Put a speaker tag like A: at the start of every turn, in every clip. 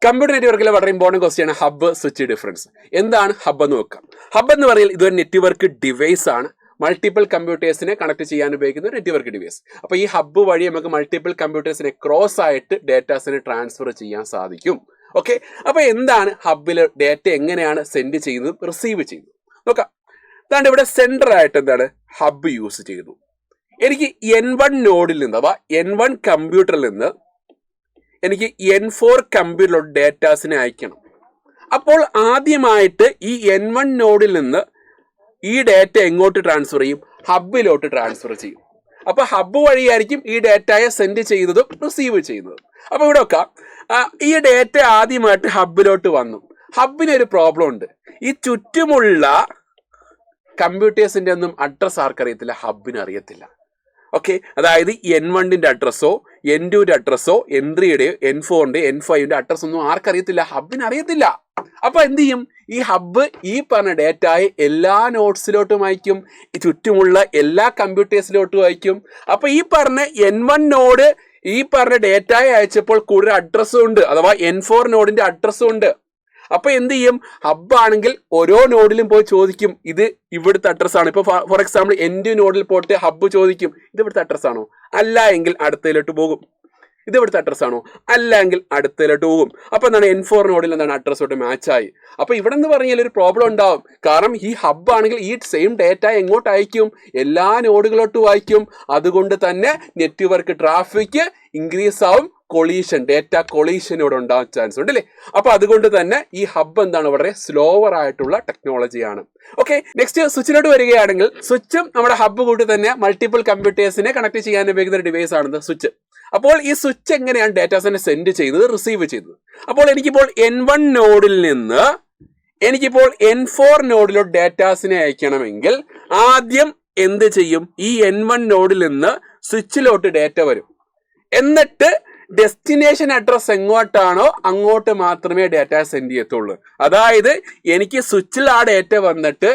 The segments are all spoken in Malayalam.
A: കമ്പ്യൂട്ടർ നെറ്റ്വർക്കിലെ വളരെ ഇമ്പോർട്ടൻറ്റ് ക്വസ്റ്റ്യാണ് ഹബ്ബ് സ്വിച്ച് ഡിഫറൻസ്. എന്താണ് ഹബ്ബ് എന്ന് നോക്കാം. ഹബ്ബ് എന്ന് പറഞ്ഞാൽ ഇതൊരു നെറ്റ്വർക്ക് ഡിവൈസ് ആണ്. മൾട്ടിപ്പിൾ കമ്പ്യൂട്ടേഴ്സിനെ കണക്ട് ചെയ്യാൻ ഉപയോഗിക്കുന്ന ഒരു നെറ്റ്വർക്ക് ഡിവൈസ്. അപ്പോൾ ഈ ഹബ്ബ് വഴി നമുക്ക് മൾട്ടിപ്പിൾ കമ്പ്യൂട്ടേഴ്സിനെ ക്രോസ് ആയിട്ട് ഡേറ്റാസിനെ ട്രാൻസ്ഫർ ചെയ്യാൻ സാധിക്കും. ഓക്കെ, അപ്പോൾ എന്താണ് ഹബ്ബിൽ ഡേറ്റ എങ്ങനെയാണ് സെൻഡ് ചെയ്യുന്നതും റിസീവ് ചെയ്യുന്നതും നോക്കാം. അതാണ്ട് ഇവിടെ സെൻട്രൽ ആയിട്ട് എന്താണ് ഹബ്ബ് യൂസ് ചെയ്തു. എനിക്ക് N1 നോഡിൽ നിന്ന് അഥവാ N1 കമ്പ്യൂട്ടറിൽ നിന്ന് എനിക്ക് N4 കമ്പ്യൂട്ടറിലോട്ട് ഡേറ്റാസിനെ അയക്കണം. അപ്പോൾ ആദ്യമായിട്ട് ഈ N1 നോഡിൽ നിന്ന് ഈ ഡേറ്റ എങ്ങോട്ട് ട്രാൻസ്ഫർ ചെയ്യും? ഹബ്ബിലോട്ട് ട്രാൻസ്ഫർ ചെയ്യും. അപ്പോൾ ഹബ്ബ് വഴിയായിരിക്കും ഈ ഡേറ്റയെ സെൻഡ് ചെയ്യുന്നതും റിസീവ് ചെയ്യുന്നതും. അപ്പോൾ ഇവിടെ ഒക്കെ ഈ ഡേറ്റ ആദ്യമായിട്ട് ഹബ്ബിലോട്ട് വന്നു. ഹബ്ബിന് ഒരു പ്രോബ്ലം ഉണ്ട്. ഈ ചുറ്റുമുള്ള കമ്പ്യൂട്ടേഴ്സിൻ്റെ ഒന്നും അഡ്രസ് ആർക്കറിയത്തില്ല, ഹബ്ബിന് അറിയത്തില്ല. ഓക്കെ, അതായത് N1 അഡ്രസ്സോ N2 അഡ്രസ്സോ N3 N4 N5 address ഒന്നും ആർക്കറിയത്തില്ല, ഹബ്ബിന് അറിയത്തില്ല. അപ്പൊ എന്ത് ചെയ്യും? ഈ ഹബ്ബ് ഈ പറഞ്ഞ ഡേറ്റയെ എല്ലാ നോട്ട്സിലോട്ടും അയക്കും, ഈ ചുറ്റുമുള്ള എല്ലാ കമ്പ്യൂട്ടേഴ്സിലോട്ടും അയക്കും. അപ്പൊ ഈ പറഞ്ഞ N1 നോഡ് ഈ പറഞ്ഞ ഡേറ്റയെ അയച്ചപ്പോൾ കൂടുതൽ അഡ്രസ്സും ഉണ്ട്, അഥവാ N4 നോഡിന്റെ അഡ്രസ്സും ഉണ്ട്. അപ്പൊ എന്ത് ചെയ്യും? ഹബ്ബ് ആണെങ്കിൽ ഓരോ നോഡിലും പോയി ചോദിക്കും, ഇത് ഇവിടുത്തെ അഡ്രസ്സാണ്. ഇപ്പൊ ഫോർ എക്സാമ്പിൾ N2 നോഡിൽ പോയിട്ട് ഹബ്ബ് ചോദിക്കും, ഇത് ഇവിടുത്തെ അഡ്രസ്സാണോ? അല്ല എങ്കിൽ അടുത്തതിലോട്ട് പോകും. ഇത് ഇവിടുത്തെ അഡ്രസ്സാണോ? അല്ല എങ്കിൽ അടുത്തതിലോട്ട് പോകും. അപ്പൊ എന്താണ് N4 നോഡിൽ എന്താണ് അഡ്രസ്സോട്ട് മാച്ചായി. അപ്പൊ ഇവിടെ എന്ന് പറഞ്ഞാൽ ഒരു പ്രോബ്ലം ഉണ്ടാവും. കാരണം ഈ ഹബ്ബ് ആണെങ്കിൽ ഈ സെയിം ഡേറ്റ എങ്ങോട്ട് അയക്കും? എല്ലാ നോഡുകളോട്ടും അയക്കും. അതുകൊണ്ട് തന്നെ നെറ്റ്വർക്ക് ട്രാഫിക് ഇൻക്രീസ് ആവും, കൊളീഷൻ ഡേറ്റ കൊളീഷനോട് ഉണ്ടാവാൻ ചാൻസ് ഉണ്ട് അല്ലേ. അപ്പൊ അതുകൊണ്ട് തന്നെ ഈ ഹബ്ബ് എന്താണ് വളരെ സ്ലോവർ ആയിട്ടുള്ള ടെക്നോളജിയാണ്. ഓക്കെ, നെക്സ്റ്റ് സ്വിച്ചിലോട്ട് വരികയാണെങ്കിൽ സ്വിച്ചും നമ്മുടെ ഹബ്ബ് കൂട്ടി തന്നെ മൾട്ടിപ്പിൾ കമ്പ്യൂട്ടേഴ്സിനെ കണക്ട് ചെയ്യാൻ ഉപയോഗിക്കുന്ന ഒരു ഡിവൈസ് ആണ് സ്വിച്ച്. അപ്പോൾ ഈ സ്വിച്ച് എങ്ങനെയാണ് ഡേറ്റാസിനെ സെൻഡ് ചെയ്യുന്നത്, റിസീവ് ചെയ്യുന്നത്? അപ്പോൾ എനിക്കിപ്പോൾ N1 നോഡിൽ നിന്ന് എനിക്കിപ്പോൾ N4 നോഡിലോട്ട് ഡേറ്റാസിനെ അയക്കണമെങ്കിൽ ആദ്യം എന്ത് ചെയ്യും? ഈ N1 നോഡിൽ നിന്ന് സ്വിച്ചിലോട്ട് ഡേറ്റ വരും. എന്നിട്ട് ഡെസ്റ്റിനേഷൻ അഡ്രസ് എങ്ങോട്ടാണോ അങ്ങോട്ട് മാത്രമേ ഡേറ്റ സെൻഡ് ചെയ്യത്തുള്ളൂ. അതായത് എനിക്ക് സ്വിച്ചിൽ ആ ഡേറ്റ വന്നിട്ട്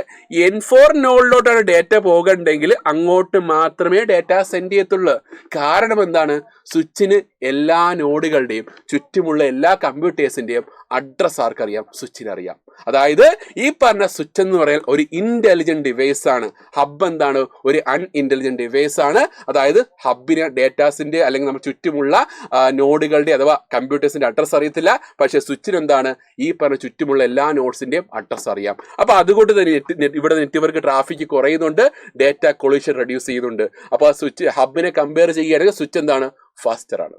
A: N4 നോഡിലോട്ടാണ് ഡേറ്റ പോകണ്ടെങ്കിൽ അങ്ങോട്ട് മാത്രമേ ഡേറ്റ സെൻഡ് ചെയ്യത്തുള്ളൂ. കാരണം എന്താണ്? സ്വിച്ചിന് എല്ലാ നോഡുകളുടെയും ചുറ്റുമുള്ള എല്ലാ കമ്പ്യൂട്ടേഴ്സിന്റെയും അഡ്രസ് ആർക്കറിയാം? സ്വിച്ചിനറിയാം. അതായത് ഈ പറഞ്ഞ സ്വിച്ച് എന്ന് പറയാൻ ഒരു ഇന്റലിജന്റ് ഡിവൈസ് ആണ്. ഹബ്ബ് എന്താണ്? ഒരു അൺഇന്റലിജന്റ് ഡിവൈസ് ആണ്. അതായത് ഹബ്ബിന് ഡേറ്റാസിന്റെ അല്ലെങ്കിൽ നമ്മുടെ ചുറ്റുമുള്ള നോഡുകളുടെ അഥവാ കമ്പ്യൂട്ടേഴ്സിന്റെ അഡ്രസ് അറിയത്തില്ല. പക്ഷെ സ്വിച്ചിന് എന്താണ്? ഈ പറഞ്ഞ ചുറ്റുമുള്ള എല്ലാ നോഡ്സിന്റെയും അഡ്രസ് അറിയാം. അപ്പൊ അതുകൊണ്ട് തന്നെ ഇവിടെ നെറ്റ്വർക്ക് ട്രാഫിക് കുറയുന്നുണ്ട്, ഡേറ്റ കൊളീഷൻ റെഡ്യൂസ് ചെയ്യുന്നുണ്ട്. അപ്പൊ ആ സ്വിച്ച് ഹബ്ബിനെ കമ്പയർ ചെയ്യുകയാണെങ്കിൽ സ്വിച്ച് എന്താണ്? ഫാസ്റ്റർ ആണ്.